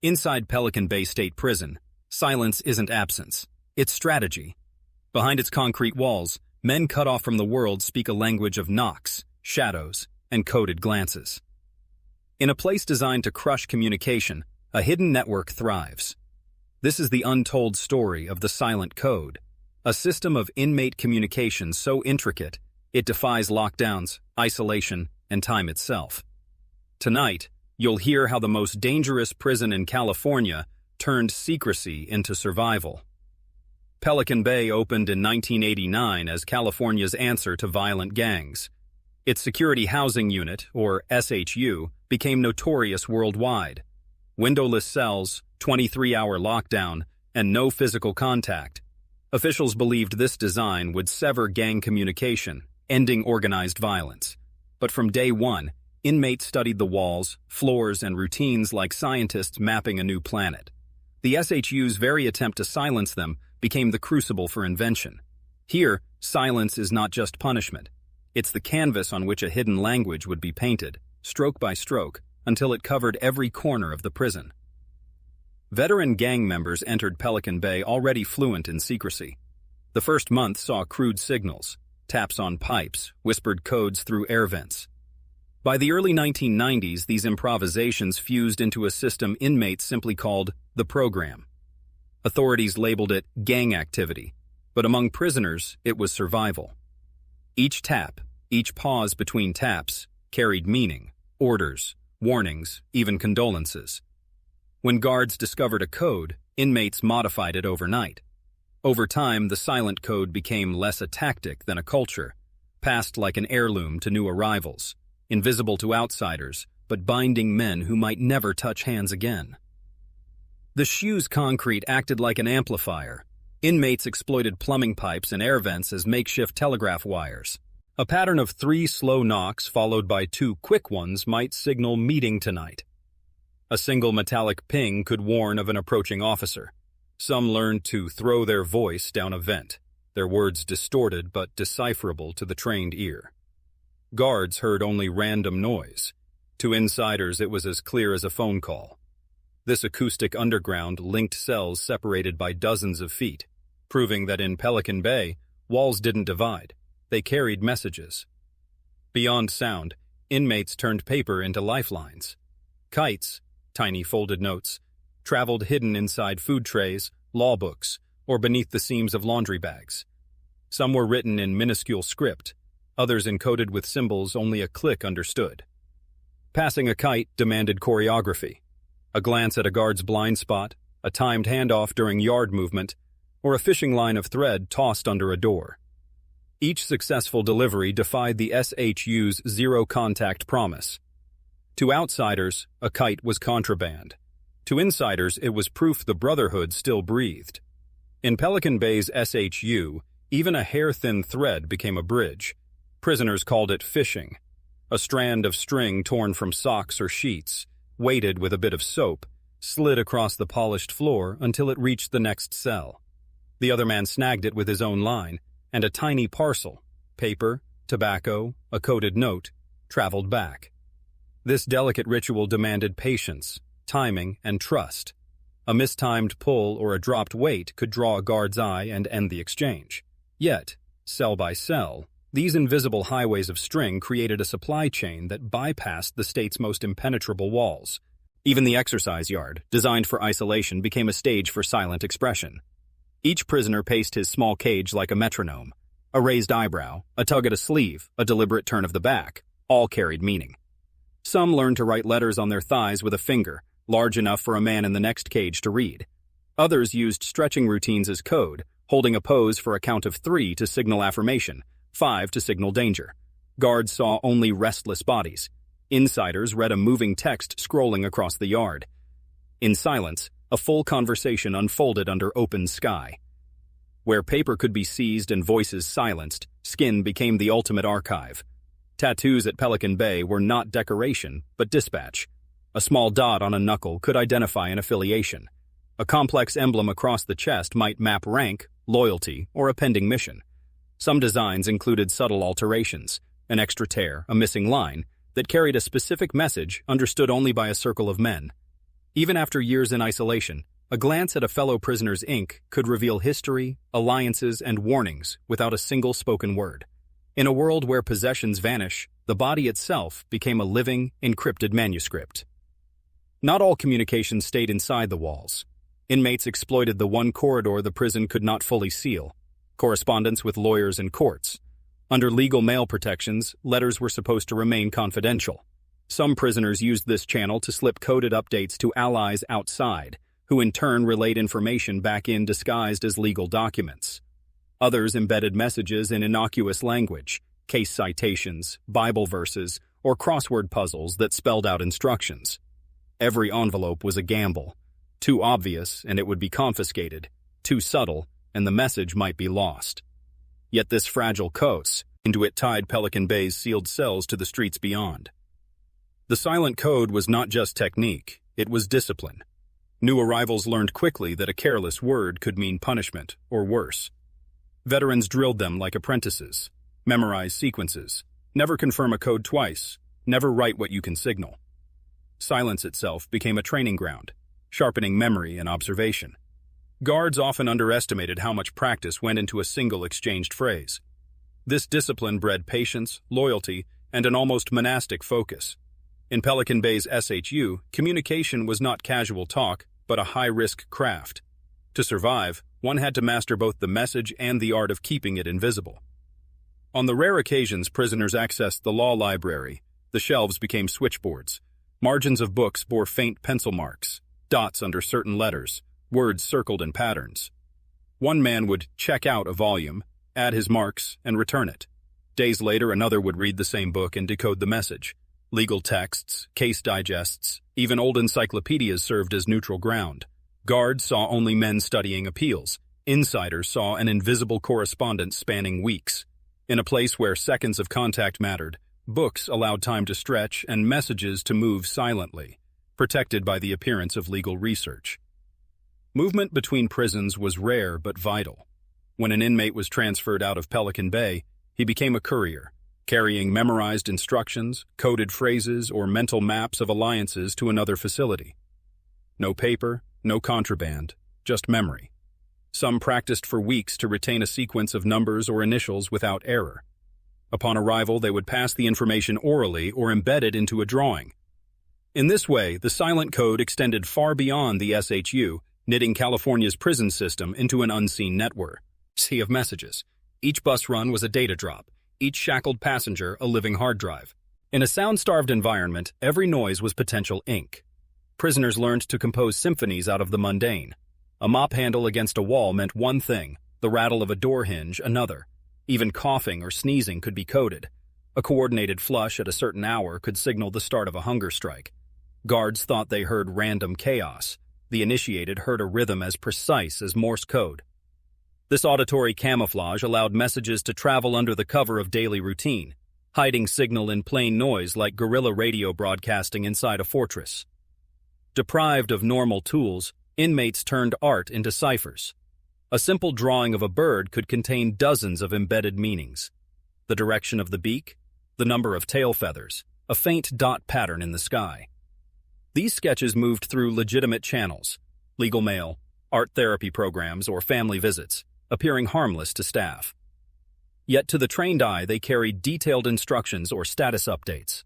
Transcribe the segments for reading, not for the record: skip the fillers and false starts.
Inside Pelican Bay State Prison, silence isn't absence, it's strategy. Behind its concrete walls, men cut off from the world speak a language of knocks, shadows, and coded glances. In a place designed to crush communication, a hidden network thrives. This is the untold story of the Silent Code, a system of inmate communication so intricate it defies lockdowns, isolation, and time itself. Tonight, you'll hear how the most dangerous prison in California turned secrecy into survival. Pelican Bay opened in 1989 as California's answer to violent gangs. Its Security Housing Unit, or SHU, became notorious worldwide. Windowless cells, 23-hour lockdown, and no physical contact. Officials believed this design would sever gang communication, ending organized violence. But from day one, inmates studied the walls, floors, and routines like scientists mapping a new planet. The SHU's very attempt to silence them became the crucible for invention. Here, silence is not just punishment. It's the canvas on which a hidden language would be painted, stroke by stroke, until it covered every corner of the prison. Veteran gang members entered Pelican Bay already fluent in secrecy. The first month saw crude signals, taps on pipes, whispered codes through air vents. By the early 1990s, these improvisations fused into a system inmates simply called the program. Authorities labeled it gang activity, but among prisoners, it was survival. Each tap, each pause between taps, carried meaning, orders, warnings, even condolences. When guards discovered a code, inmates modified it overnight. Over time, the Silent Code became less a tactic than a culture, passed like an heirloom to new arrivals, invisible to outsiders, but binding men who might never touch hands again. The SHU's concrete acted like an amplifier. Inmates exploited plumbing pipes and air vents as makeshift telegraph wires. A pattern of 3 slow knocks followed by 2 quick ones might signal meeting tonight. A single metallic ping could warn of an approaching officer. Some learned to throw their voice down a vent, their words distorted but decipherable to the trained ear. Guards heard only random noise. To insiders, it was as clear as a phone call. This acoustic underground linked cells separated by dozens of feet, proving that in Pelican Bay, walls didn't divide. They carried messages. Beyond sound, inmates turned paper into lifelines. Kites, tiny folded notes, traveled hidden inside food trays, law books, or beneath the seams of laundry bags. Some were written in minuscule script, others encoded with symbols only a click understood. Passing a kite demanded choreography. A glance at a guard's blind spot, a timed handoff during yard movement, or a fishing line of thread tossed under a door. Each successful delivery defied the SHU's zero-contact promise. To outsiders, a kite was contraband. To insiders, it was proof the Brotherhood still breathed. In Pelican Bay's SHU, even a hair-thin thread became a bridge. Prisoners called it fishing. A strand of string torn from socks or sheets, weighted with a bit of soap, slid across the polished floor until it reached the next cell. The other man snagged it with his own line, and a tiny parcel, paper, tobacco, a coded note, traveled back. This delicate ritual demanded patience, timing, and trust. A mistimed pull or a dropped weight could draw a guard's eye and end the exchange. Yet, cell by cell, these invisible highways of string created a supply chain that bypassed the state's most impenetrable walls. Even the exercise yard, designed for isolation, became a stage for silent expression. Each prisoner paced his small cage like a metronome. A raised eyebrow, a tug at a sleeve, a deliberate turn of the back, all carried meaning. Some learned to write letters on their thighs with a finger, large enough for a man in the next cage to read. Others used stretching routines as code, holding a pose for a count of 3 to signal affirmation, 5 to signal danger. Guards saw only restless bodies. Insiders read a moving text scrolling across the yard. In silence, a full conversation unfolded under open sky. Where paper could be seized and voices silenced, skin became the ultimate archive. Tattoos at Pelican Bay were not decoration, but dispatch. A small dot on a knuckle could identify an affiliation. A complex emblem across the chest might map rank, loyalty, or a pending mission. Some designs included subtle alterations, an extra tear, a missing line, that carried a specific message understood only by a circle of men. Even after years in isolation, a glance at a fellow prisoner's ink could reveal history, alliances, and warnings without a single spoken word. In a world where possessions vanish, the body itself became a living, encrypted manuscript. Not all communications stayed inside the walls. Inmates exploited the one corridor the prison could not fully seal: correspondence with lawyers and courts. Under legal mail protections, letters were supposed to remain confidential. Some prisoners used this channel to slip coded updates to allies outside, who in turn relayed information back in disguised as legal documents. Others embedded messages in innocuous language, case citations, Bible verses, or crossword puzzles that spelled out instructions. Every envelope was a gamble. Too obvious, and it would be confiscated. Too subtle, and the message might be lost. Yet this fragile coast, into it tied Pelican Bay's sealed cells to the streets beyond. The silent code was not just technique, it was discipline. New arrivals learned quickly that a careless word could mean punishment, or worse. Veterans drilled them like apprentices. Memorize sequences. Never confirm a code twice. Never write what you can signal. Silence itself became a training ground, sharpening memory and observation. Guards often underestimated how much practice went into a single exchanged phrase. This discipline bred patience, loyalty, and an almost monastic focus. In Pelican Bay's SHU, communication was not casual talk, but a high-risk craft. To survive, one had to master both the message and the art of keeping it invisible. On the rare occasions prisoners accessed the law library, the shelves became switchboards. Margins of books bore faint pencil marks, dots under certain letters, words circled in patterns. One man would check out a volume, add his marks, and return it. Days later, another would read the same book and decode the message. Legal texts, case digests, even old encyclopedias served as neutral ground. Guards saw only men studying appeals. Insiders saw an invisible correspondence spanning weeks. In a place where seconds of contact mattered, books allowed time to stretch and messages to move silently, protected by the appearance of legal research. Movement between prisons was rare but vital. When an inmate was transferred out of Pelican Bay, he became a courier, carrying memorized instructions, coded phrases, or mental maps of alliances to another facility. No paper, no contraband, just memory. Some practiced for weeks to retain a sequence of numbers or initials without error. Upon arrival, they would pass the information orally or embed it into a drawing. In this way, the silent code extended far beyond the SHU, knitting California's prison system into an unseen network. Sea of messages. Each bus run was a data drop, each shackled passenger a living hard drive. In a sound-starved environment, every noise was potential ink. Prisoners learned to compose symphonies out of the mundane. A mop handle against a wall meant one thing, the rattle of a door hinge another. Even coughing or sneezing could be coded. A coordinated flush at a certain hour could signal the start of a hunger strike. Guards thought they heard random chaos. The initiated heard a rhythm as precise as Morse code. This auditory camouflage allowed messages to travel under the cover of daily routine, hiding signal in plain noise like guerrilla radio broadcasting inside a fortress. Deprived of normal tools, inmates turned art into ciphers. A simple drawing of a bird could contain dozens of embedded meanings. The direction of the beak, the number of tail feathers, a faint dot pattern in the sky. These sketches moved through legitimate channels, legal mail, art therapy programs, or family visits, appearing harmless to staff. Yet to the trained eye, they carried detailed instructions or status updates.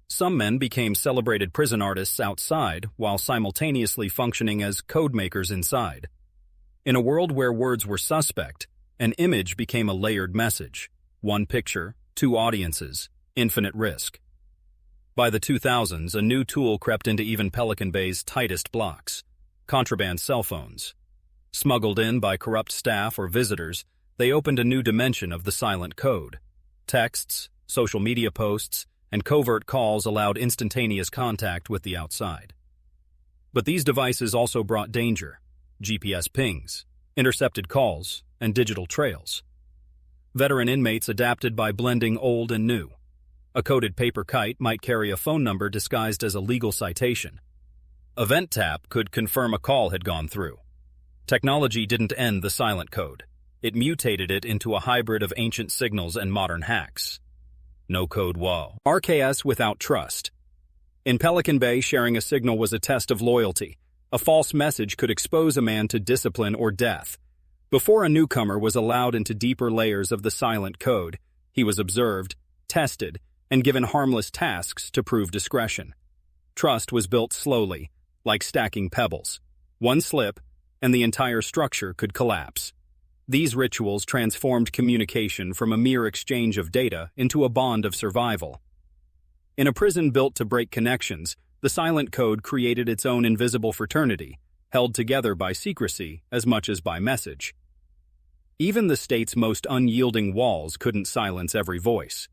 Some men became celebrated prison artists outside while simultaneously functioning as code makers inside. In a world where words were suspect, an image became a layered message. One picture, two audiences, infinite risk. By the 2000s, a new tool crept into even Pelican Bay's tightest blocks: contraband cell phones. Smuggled in by corrupt staff or visitors, they opened a new dimension of the silent code. Texts, social media posts, and covert calls allowed instantaneous contact with the outside. But these devices also brought danger: GPS pings, intercepted calls, and digital trails. Veteran inmates adapted by blending old and new. A coded paper kite might carry a phone number disguised as a legal citation. A vent tap could confirm a call had gone through. Technology didn't end the silent code. It mutated it into a hybrid of ancient signals and modern hacks. No code wall. RKS without trust. In Pelican Bay, sharing a signal was a test of loyalty. A false message could expose a man to discipline or death. Before a newcomer was allowed into deeper layers of the silent code, he was observed, tested, and given harmless tasks to prove discretion. Trust was built slowly, like stacking pebbles. One slip, and the entire structure could collapse. These rituals transformed communication from a mere exchange of data into a bond of survival. In a prison built to break connections, the silent code created its own invisible fraternity, held together by secrecy as much as by message. Even the state's most unyielding walls couldn't silence every voice.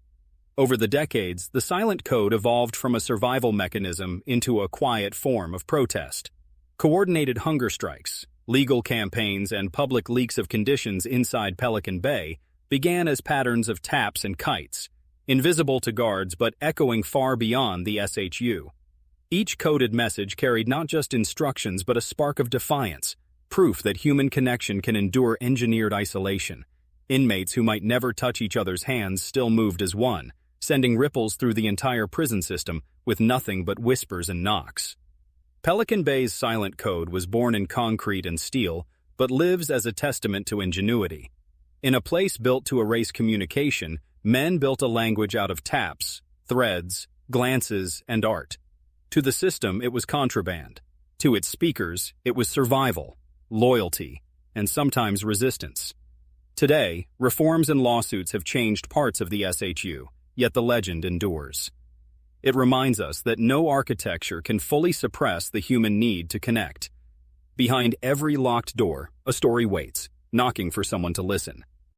Over the decades, the silent code evolved from a survival mechanism into a quiet form of protest. Coordinated hunger strikes, legal campaigns, and public leaks of conditions inside Pelican Bay began as patterns of taps and kites, invisible to guards but echoing far beyond the SHU. Each coded message carried not just instructions but a spark of defiance, proof that human connection can endure engineered isolation. Inmates who might never touch each other's hands still moved as one, sending ripples through the entire prison system with nothing but whispers and knocks. Pelican Bay's silent code was born in concrete and steel, but lives as a testament to ingenuity. In a place built to erase communication, men built a language out of taps, threads, glances, and art. To the system, it was contraband. To its speakers, it was survival, loyalty, and sometimes resistance. Today, reforms and lawsuits have changed parts of the SHU, yet the legend endures. It reminds us that no architecture can fully suppress the human need to connect. Behind every locked door, a story waits, knocking for someone to listen.